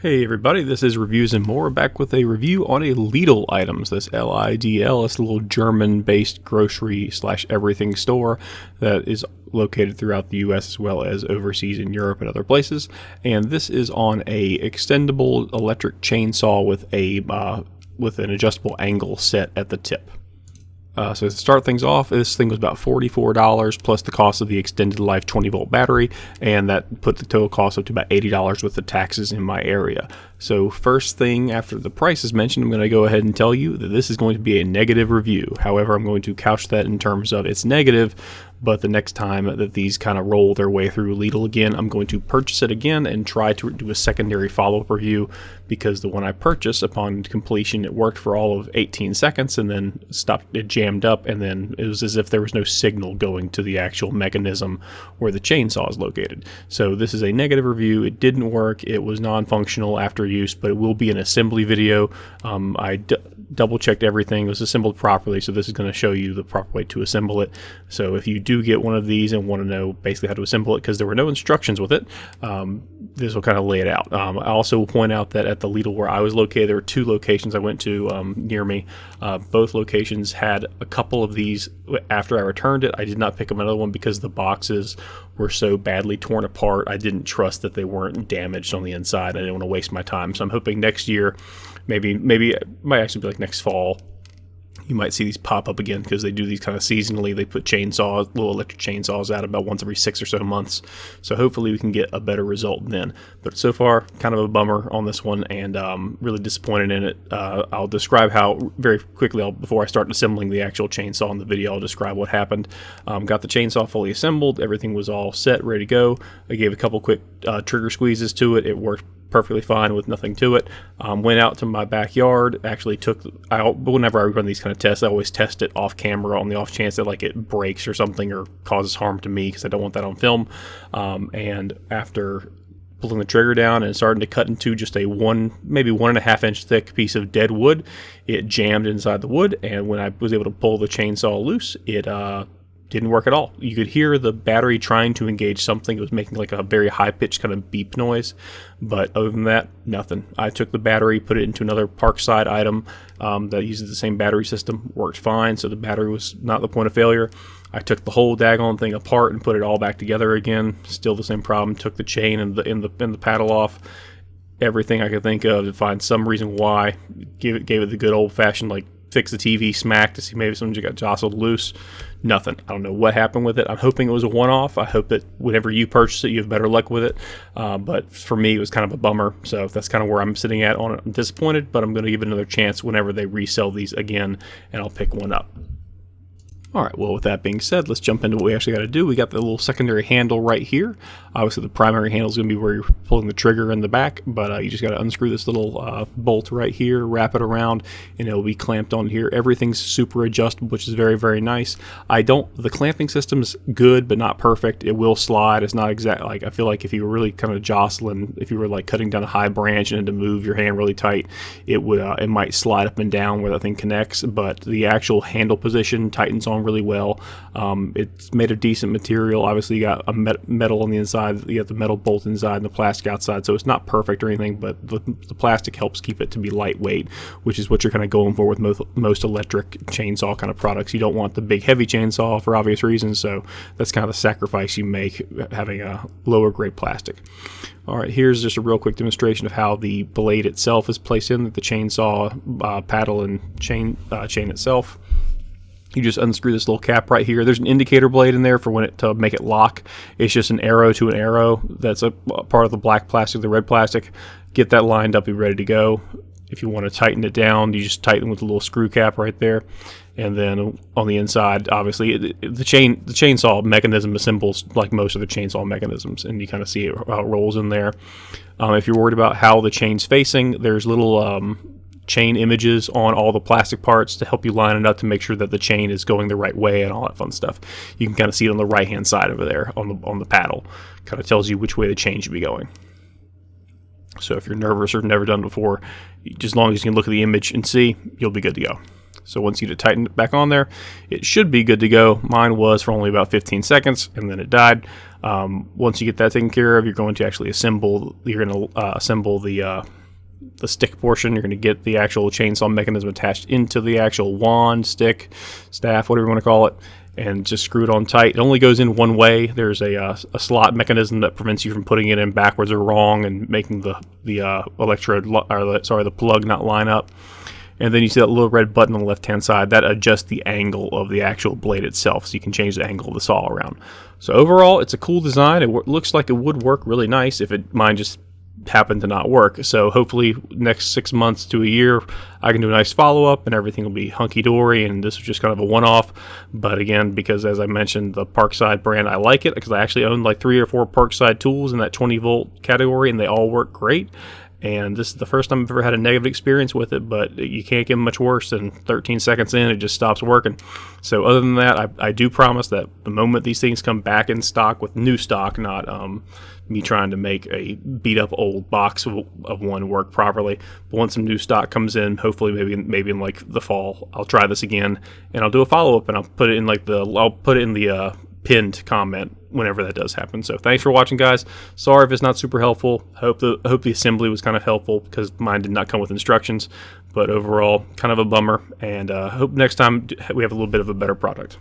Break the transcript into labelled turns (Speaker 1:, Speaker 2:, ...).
Speaker 1: Hey everybody, this is Reviews and More, back with a review on a Lidl items. This Lidl is a little German-based grocery/everything store that is located throughout the US as well as overseas in Europe and other places. And this is on a extendable electric chainsaw with an adjustable angle set at the tip. So to start things off, this thing was about $44 plus the cost of the extended life 20-volt battery, and that put the total cost up to about $80 with the taxes in my area. So first thing after the price is mentioned, I'm going to go ahead and tell you that this is going to be a negative review. However, I'm going to couch that in terms of it's negative, but the next time that these kind of roll their way through Lidl again, I'm going to purchase it again and try to do a secondary follow-up review, because the one I purchased, upon completion, it worked for all of 18 seconds and then stopped. It jammed up, and then it was as if there was no signal going to the actual mechanism where the chainsaw is located. So this is a negative review. It didn't work. It was non-functional after use, but it will be an assembly video. I double-checked everything. It was assembled properly, so this is going to show you the proper way to assemble it. So if you do get one of these and want to know basically how to assemble it, because there were no instructions with it, this will kind of lay it out. I also will point out that at the Lidl where I was located, there were two locations I went to near me. Both locations had a couple of these. After I returned it, I did not pick up another one because the boxes were so badly torn apart. I didn't trust that they weren't damaged on the inside. I didn't want to waste my time. So I'm hoping next year, maybe it might actually be like next fall, you might see these pop up again, because they do these kind of seasonally. They put chainsaws, little electric chainsaws out about once every 6 or so months. So hopefully we can get a better result then. But so far, kind of a bummer on this one, and really disappointed in it. I'll describe how very quickly, before I start assembling the actual chainsaw in the video, I'll describe what happened. Got the chainsaw fully assembled. Everything was all set, ready to go. I gave a couple quick trigger squeezes to it. It worked perfectly fine with nothing to it. Went out to my backyard. Actually whenever I run these kind of tests, I always test it off camera on the off chance that like it breaks or something or causes harm to me, because I don't want that on film. And after pulling the trigger down and starting to cut into just a maybe 1.5 inch thick piece of dead wood, it jammed inside the wood, and when I was able to pull the chainsaw loose, it didn't work at all. You could hear the battery trying to engage something. It was making like a very high-pitched kind of beep noise, but other than that, nothing. I took the battery, put it into another Parkside item that uses the same battery system, worked fine, so the battery was not the point of failure. I took the whole daggone thing apart and put it all back together again. Still the same problem. Took the chain and the paddle off. Everything I could think of to find some reason why. Gave it the good old-fashioned like fix the TV smack to see maybe something just got jostled loose. Nothing. I don't know what happened with it. I'm hoping it was a one-off. I hope that whenever you purchase it, you have better luck with it. But for me, it was kind of a bummer. So that's kind of where I'm sitting at on it. I'm disappointed, but I'm going to give it another chance whenever they resell these again, and I'll pick one up. All right, well, with that being said, let's jump into what we actually got to do. We got the little secondary handle right here. Obviously, the primary handle is going to be where you're pulling the trigger in the back, but you just got to unscrew this little bolt right here, wrap it around, and it'll be clamped on here. Everything's super adjustable, which is very, very nice. The clamping system is good, but not perfect. It will slide. It's not exact. Like, I feel like if you were really kind of jostling, if you were like cutting down a high branch and had to move your hand really tight, it might slide up and down where that thing connects, but the actual handle position tightens on really well. It's made of decent material. Obviously, you got a metal on the inside, you got the metal bolt inside and the plastic outside, so it's not perfect or anything, but the plastic helps keep it to be lightweight, which is what you're kind of going for with most electric chainsaw kind of products. You don't want the big heavy chainsaw for obvious reasons, so that's kind of the sacrifice you make, having a lower grade plastic. All right, here's just a real quick demonstration of how the blade itself is placed in the chainsaw paddle and chain itself. You just unscrew this little cap right here. There's an indicator blade in there for to make it lock. It's just an arrow to an arrow. That's a part of the black plastic, the red plastic. Get that lined up, be ready to go. If you want to tighten it down, you just tighten with a little screw cap right there. And then on the inside, obviously, the chainsaw mechanism assembles like most of the chainsaw mechanisms, and you kind of see how it rolls in there. If you're worried about how the chain's facing, there's little chain images on all the plastic parts to help you line it up to make sure that the chain is going the right way and all that fun stuff. You can kind of see it on the right hand side over there on the paddle. Kind of tells you which way the chain should be going. So if you're nervous or never done before, just as long as you can look at the image and see, you'll be good to go. So once you tighten it back on there, it should be good to go. Mine was for only about 15 seconds, and then it died. Once you get that taken care of, you're going to actually assemble. You're going to assemble the stick portion. You're going to get the actual chainsaw mechanism attached into the actual wand, stick, staff, whatever you want to call it, and just screw it on tight. It only goes in one way. There's a slot mechanism that prevents you from putting it in backwards or wrong and making the plug not line up. And then you see that little red button on the left-hand side that adjusts the angle of the actual blade itself, so you can change the angle of the saw around. So overall, it's a cool design. It looks like it would work really nice if mine just happened to not work. So hopefully next 6 months to a year I can do a nice follow-up and everything will be hunky-dory, and this was just kind of a one-off. But again, because as I mentioned, the Parkside brand, I like it because I actually own like 3 or 4 Parkside tools in that 20-volt category, and they all work great. And this is the first time I've ever had a negative experience with it, but you can't get much worse than 13 seconds in, it just stops working. So other than that, I do promise that the moment these things come back in stock with new stock, not me trying to make a beat-up old box of one work properly, but once some new stock comes in, hopefully maybe in like the fall, I'll try this again, and I'll do a follow-up, and I'll put it in the pinned comment whenever that does happen. So thanks for watching, guys. Sorry if it's not super helpful. Hope the assembly was kind of helpful because mine did not come with instructions, but overall kind of a bummer, and hope next time we have a little bit of a better product.